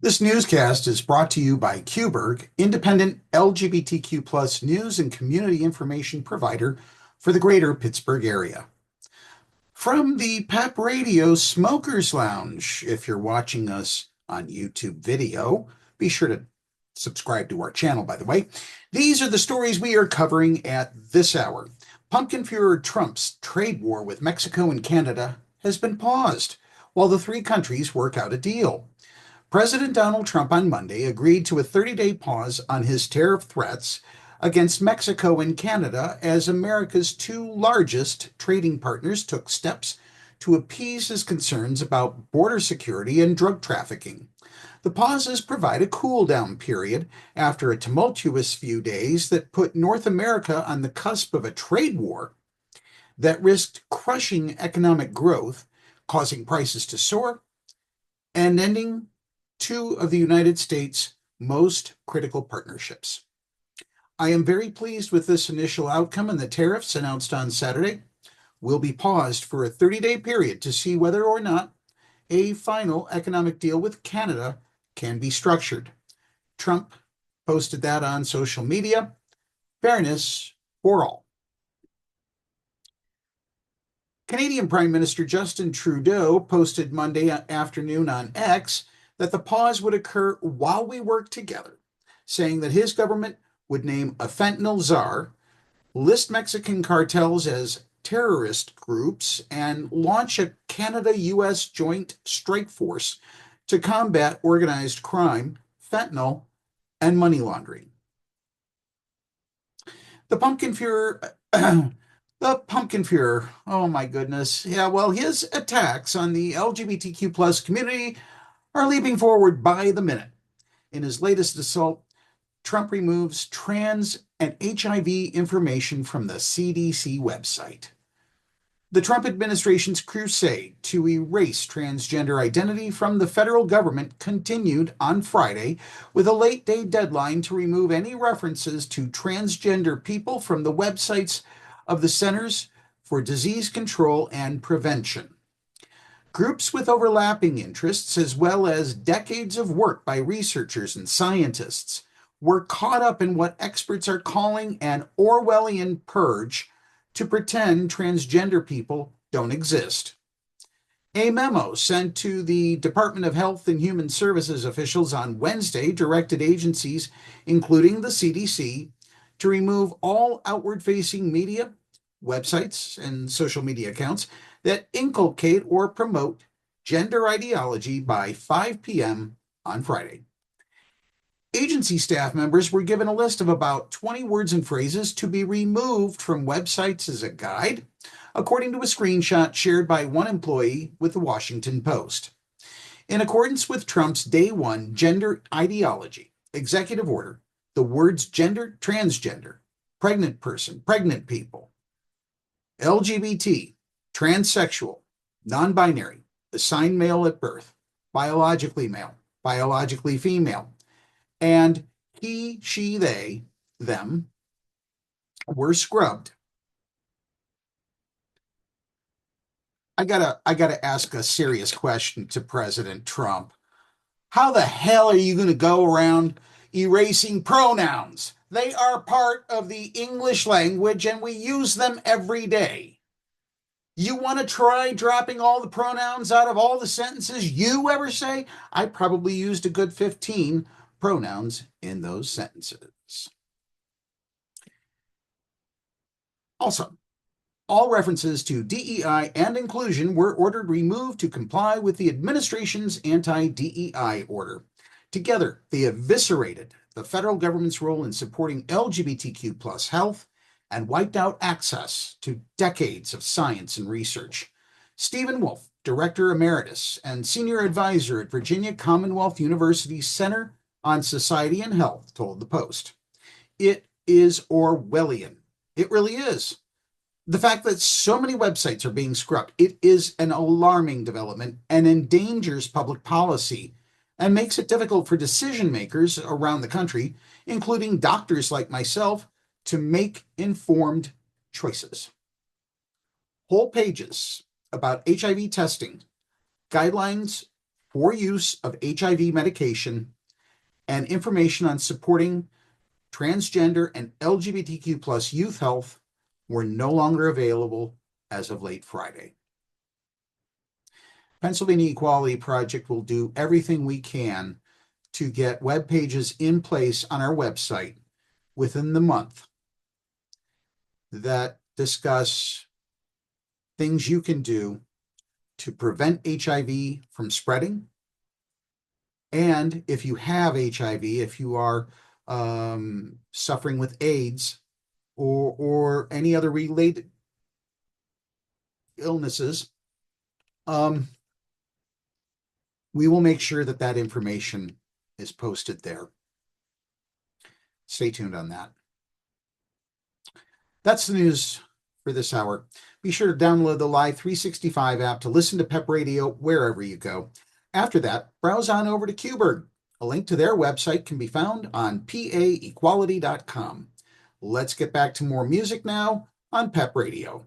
This newscast is brought to you by Qberg, independent LGBTQ plus news and community information provider for the greater Pittsburgh area. From the Pep Radio Smokers Lounge, if you're watching us on YouTube video, be sure to subscribe to our channel, by the way. These are the stories we are covering at this hour. Pumpkin Führer Trump's trade war with Mexico and Canada has been paused while the three countries work out a deal. President Donald Trump on Monday agreed to a 30-day pause on his tariff threats against Mexico and Canada as America's two largest trading partners took steps to appease his concerns about border security and drug trafficking. The pauses provide a cool-down period after a tumultuous few days that put North America on the cusp of a trade war that risked crushing economic growth, causing prices to soar, and ending two of the United States' most critical partnerships. I am very pleased with this initial outcome, and the tariffs announced on Saturday will be paused for a 30-day period to see whether or not a final economic deal with Canada can be structured. Trump posted that on social media. Fairness for all. Canadian Prime Minister Justin Trudeau posted Monday afternoon on X that the pause would occur while we work together, saying that his government would name a fentanyl czar, list Mexican cartels as terrorist groups, and launch a Canada-U.S. joint strike force to combat organized crime, fentanyl, and money laundering. The Pumpkin Führer, oh my goodness. Yeah, well, his attacks on the LGBTQ plus community are leaping forward by the minute. In his latest assault, Trump removes trans and HIV information from the CDC website. The Trump administration's crusade to erase transgender identity from the federal government continued on Friday with a late-day deadline to remove any references to transgender people from the websites of the Centers for Disease Control and Prevention. Groups with overlapping interests, as well as decades of work by researchers and scientists, were caught up in what experts are calling an Orwellian purge to pretend transgender people don't exist. A memo sent to the Department of Health and Human Services officials on Wednesday directed agencies, including the CDC, to remove all outward-facing media, websites, and social media accounts that inculcate or promote gender ideology by 5 p.m. on Friday. Agency staff members were given a list of about 20 words and phrases to be removed from websites as a guide, according to a screenshot shared by one employee with the Washington Post. In accordance with Trump's Day One gender ideology executive order, the words gender, transgender, pregnant person, pregnant people, LGBT, transsexual, non-binary, assigned male at birth, biologically male, biologically female, and he, she, they, them were scrubbed. I gotta ask a serious question to President Trump. How the hell are you going to go around erasing pronouns? They are part of the English language and we use them every day. You want to try dropping all the pronouns out of all the sentences you ever say? I probably used a good 15 pronouns in those sentences. Also, all references to DEI and inclusion were ordered removed to comply with the administration's anti-DEI order. Together, they eviscerated the federal government's role in supporting LGBTQ plus health and wiped out access to decades of science and research. Stephen Wolf, Director Emeritus and Senior Advisor at Virginia Commonwealth University's Center on Society and Health, told the Post. It is Orwellian. It really is. The fact that so many websites are being scrubbed, it is an alarming development and endangers public policy and makes it difficult for decision makers around the country, including doctors like myself, to make informed choices. Whole pages about HIV testing, guidelines for use of HIV medication and information on supporting transgender and LGBTQ plus youth health were no longer available as of late Friday. Pennsylvania Equality Project will do everything we can to get web pages in place on our website within the month that discuss things you can do to prevent HIV from spreading. And if you have HIV, if you are suffering with AIDS or any other related illnesses, we will make sure that that information is posted there. Stay tuned on that. That's the news for this hour. Be sure to download the Live 365 app to listen to Pep Radio wherever you go. After that, browse on over to Qberg. A link to their website can be found on paequality.com. Let's get back to more music now on Pep Radio.